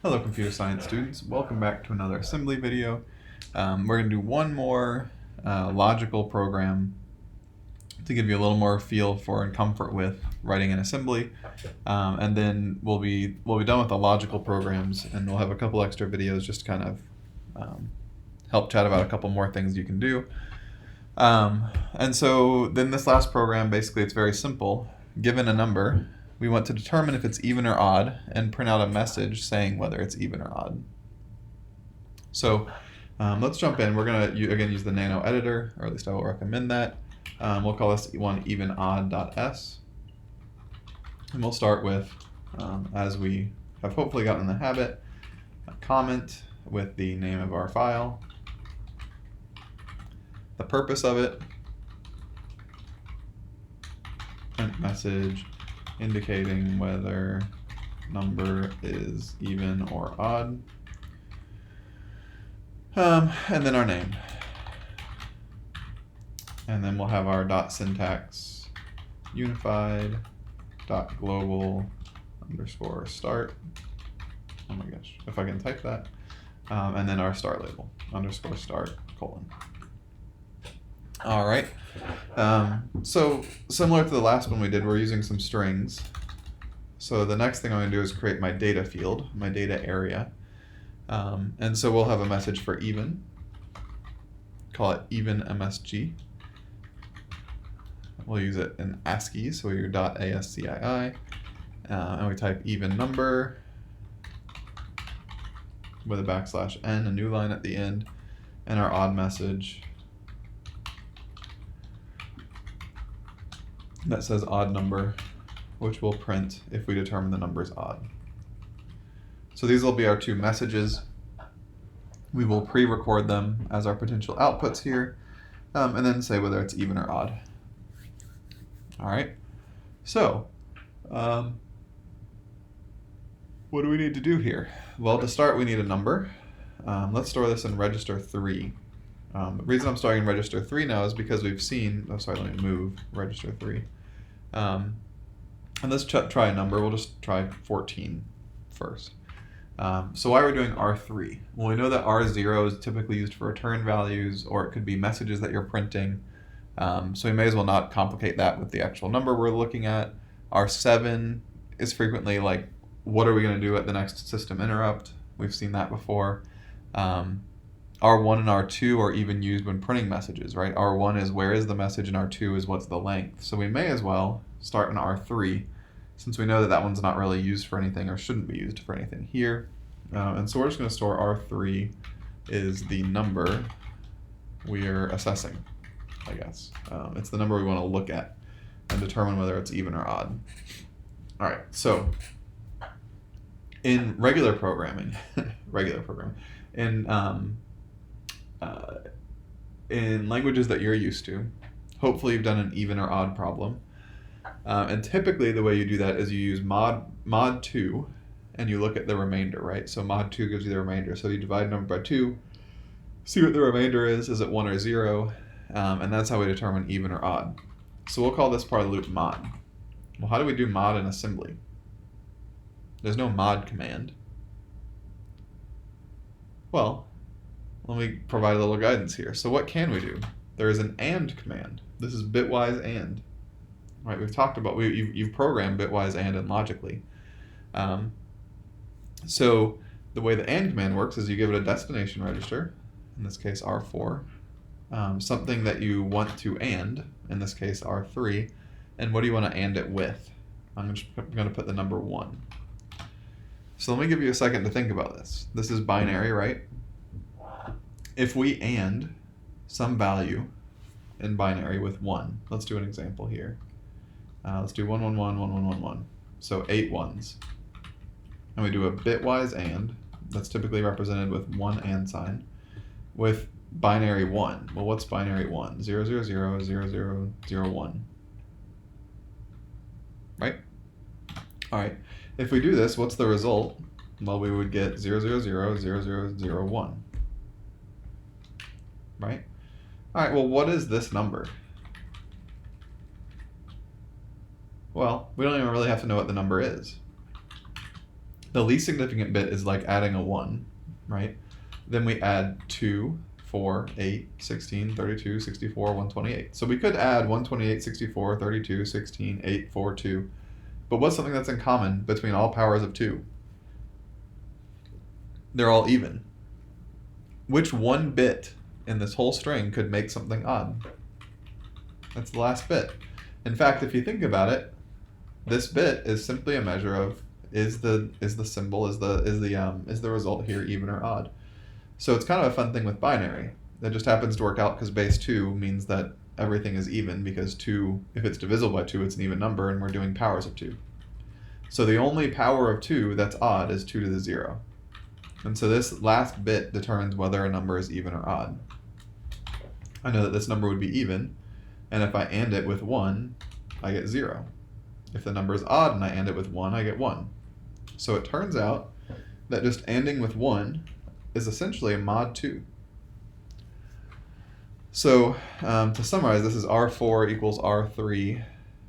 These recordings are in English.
Hello computer science students, welcome back to another assembly video. We're going to do one more logical program to give you a little more feel for and comfort with writing an assembly, and then we'll be done with the logical programs, and we'll have a couple extra videos just to kind of help chat about a couple more things you can do. And so then this last program, basically it's very simple. Given a number, we want to determine if it's even or odd and print out a message saying whether it's even or odd. So let's jump in. We're going to again use the nano editor, or at least I will recommend that. We'll call this one EvenOdd.s. And we'll start with, as we have hopefully gotten in the habit, a comment with the name of our file, the purpose of it, print message indicating whether number is even or odd, and then our name. And then we'll have our dot syntax unified dot global underscore start. Oh my gosh, if I can type that. And then our start label underscore start colon. All right. So similar to the last one we did, we're using some strings. So the next thing I'm going to do is create my data field, my data area. And so we'll have a message for even. Call it even MSG. We'll use it in ASCII, so we do .ascii, and we type even number with a \n, a new line at the end, and our odd message that says odd number, which will print if we determine the number is odd. So these will be our two messages. We will pre-record them as our potential outputs here, and then say whether it's even or odd. All right, so what do we need to do here? Well, to start, we need a number. Let's store this in register 3. The reason I'm starting in register 3 now is because we've seen, oh sorry, let me move register 3. And let's try a number. We'll just try 14 first. So why are we doing R3? Well, we know that R0 is typically used for return values, or it could be messages that you're printing. So we may as well not complicate that with the actual number we're looking at. R7 is frequently like, what are we going to do at the next system interrupt? We've seen that before. R1 and R2 are even used when printing messages, right? R1 is where is the message, and R2 is what's the length. So we may as well start in R3, since we know that that one's not really used for anything or shouldn't be used for anything here. And so we're just going to store R3 is the number we're assessing, I guess. It's the number we want to look at and determine whether it's even or odd. All right, so in regular programming, in languages that you're used to, hopefully you've done an even or odd problem. And typically the way you do that is you use mod 2 and you look at the remainder, right? So mod 2 gives you the remainder. So you divide a number by 2, see what the remainder is it 1 or 0? And that's how we determine even or odd. So we'll call this part of the loop mod. Well, how do we do mod in assembly? There's no mod command. Well, let me provide a little guidance here. So what can we do? There is an AND command. This is bitwise AND. Right, we've talked about, you've programmed bitwise AND and logically. So the way the AND command works is you give it a destination register, in this case R4, something that you want to AND, in this case R3, and what do you want to AND it with? I'm going to put the number 1. So let me give you a second to think about this. This is binary, right? If we AND some value in binary with 1, let's do an example here. Let's do 1, 1, 1, 1, 1, 1, 1. So 8 ones. And we do a bitwise AND, that's typically represented with 1 AND sign, with binary 1. Well, what's binary 1? 0, 0, 0, 0, 0, 0, 1. Right? All right. If we do this, what's the result? Well, we would get 0, 0, 0, 0, 0, 0, 1. Right? All right, well, what is this number? Well, we don't even really have to know what the number is. The least significant bit is like adding a 1, right? Then we add 2, 4, 8, 16, 32, 64, 128. So we could add 128, 64, 32, 16, 8, 4, 2. But what's something that's in common between all powers of 2? They're all even. Which one bit in this whole string could make something odd? That's the last bit. In fact, if you think about it, this bit is simply a measure of is the result here even or odd. So it's kind of a fun thing with binary. That just happens to work out because base 2 means that everything is even, because 2, if it's divisible by 2, it's an even number, and we're doing powers of 2. So the only power of 2 that's odd is 2 to the 0. And so this last bit determines whether a number is even or odd. I know that this number would be even, and if I AND it with 1, I get 0. If the number is odd and I AND it with 1, I get 1. So it turns out that just ANDing with 1 is essentially a mod 2. So to summarize, this is R4 equals R3,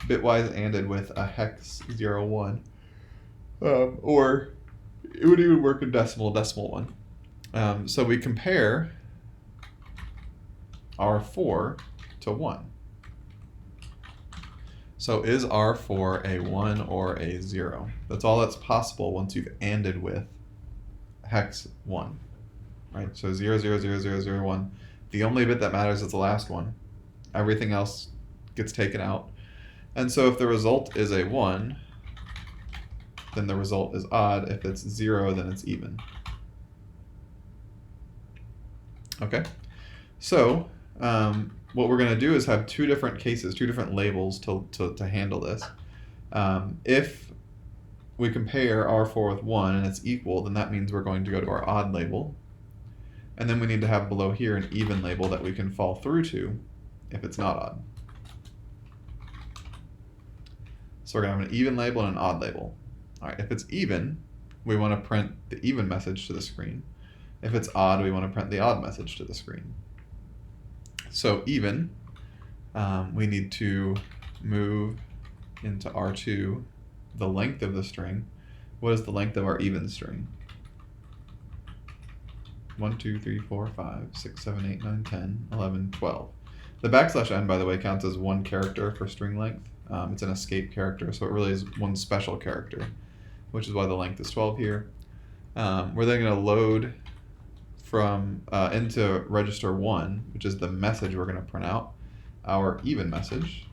bitwise ANDed with a hex 0, 1. Or it would even work in decimal 1. So we compare R4 to 1. So is R4 a 1 or a 0? That's all that's possible once you've ANDed with hex 1. Right? So 0, 0, 0, 0, 0, 1. The only bit that matters is the last one. Everything else gets taken out. And so if the result is a 1, then the result is odd. If it's 0, then it's even. Okay? So what we're going to do is have two different cases, two different labels to handle this. If we compare R4 with 1 and it's equal, then that means we're going to go to our odd label. And then we need to have below here an even label that we can fall through to if it's not odd. So we're going to have an even label and an odd label. All right, if it's even, we want to print the even message to the screen. If it's odd, we want to print the odd message to the screen. So even, we need to move into R2 the length of the string. What is the length of our even string? 1, 2, 3, 4, 5, 6, 7, 8, 9, 10, 11, 12. The \n, by the way, counts as one character for string length. It's an escape character, so it really is one special character, which is why the length is 12 here. We're then going to load from into register 1, which is the message we're going to print out, our even message.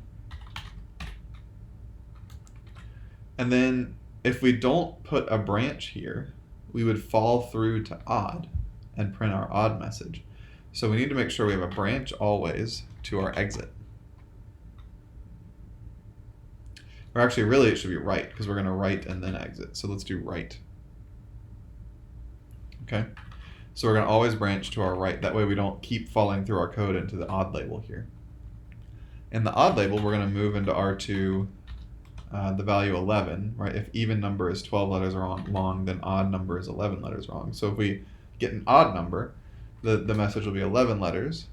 And then if we don't put a branch here, we would fall through to odd and print our odd message. So we need to make sure we have a branch always to our exit. Or actually, really, it should be write, because we're going to write and then exit. So let's do write. Okay? So we're going to always branch to our right. That way we don't keep falling through our code into the odd label here. In the odd label, we're going to move into R2 the value 11, right? If even number is 12 letters long, then odd number is 11 letters long. So if we get an odd number, the message will be 11 letters.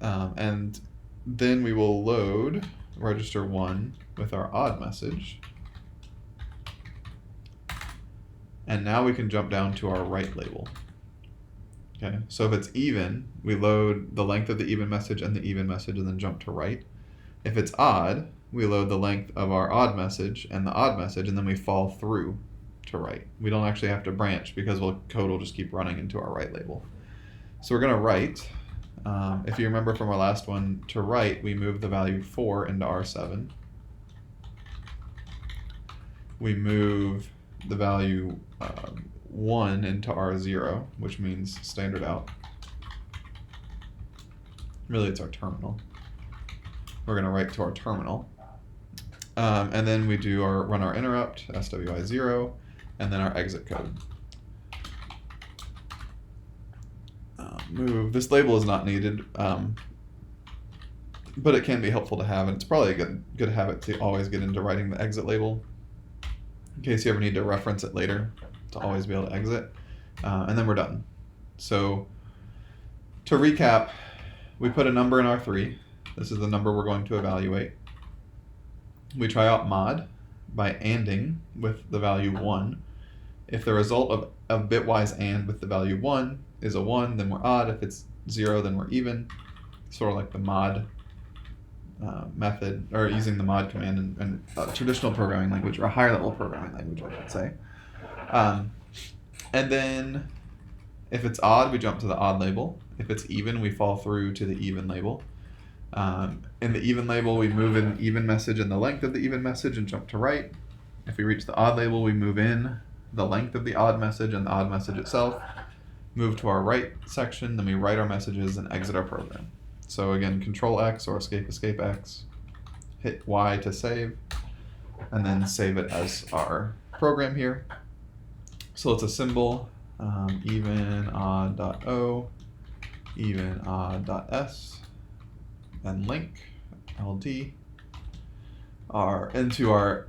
And then we will load register 1 with our odd message. And now we can jump down to our right label. Okay, so if it's even, we load the length of the even message and the even message and then jump to right. If it's odd, we load the length of our odd message and the odd message, and then we fall through to right. We don't actually have to branch because code will just keep running into our right label. So we're going to write. If you remember from our last one, to write, we move the value 4 into R7. We move the value 1 into R0, which means standard out. Really, it's our terminal. We're going to write to our terminal. And then we do run our interrupt, SWI0, and then our exit code. Move. This label is not needed, but it can be helpful to have, and it's probably a good habit to always get into writing the exit label in case you ever need to reference it later, to always be able to exit. And then we're done. So to recap, we put a number in R3. This is the number we're going to evaluate. We try out mod by ANDing with the value 1. If the result of bitwise AND with the value 1 is a 1, then we're odd. If it's 0, then we're even. Sort of like the mod method, or using the mod command in a traditional programming language, or a higher level programming language, I should say. And then if it's odd, we jump to the odd label. If it's even, we fall through to the even label. In the even label, we move in even message and the length of the even message and jump to right. If we reach the odd label, we move in the length of the odd message and the odd message itself, move to our right section, then we write our messages and exit our program. So again, Control X or Escape X, hit Y to save, and then save it as our program here. So it's a symbol, EvenOdd.o, EvenOdd.s, and link, LD, into our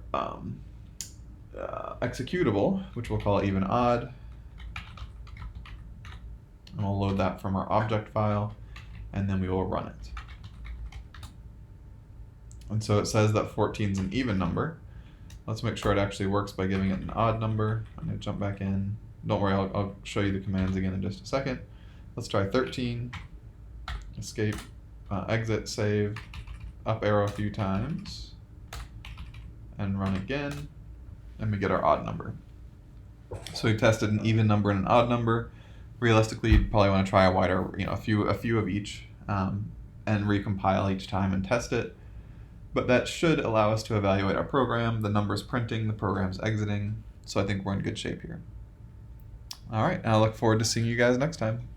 executable, which we'll call EvenOdd. And we'll load that from our object file, and then we will run it. And so it says that 14 is an even number. Let's make sure it actually works by giving it an odd number. I'm going to jump back in. Don't worry, I'll show you the commands again in just a second. Let's try 13, escape, exit, save, up arrow a few times, and run again, and we get our odd number. So we've tested an even number and an odd number. Realistically, you'd probably want to try a wider, a few of each, and recompile each time and test it. But that should allow us to evaluate our program. The number's printing, the program's exiting, so I think we're in good shape here. All right, and I look forward to seeing you guys next time.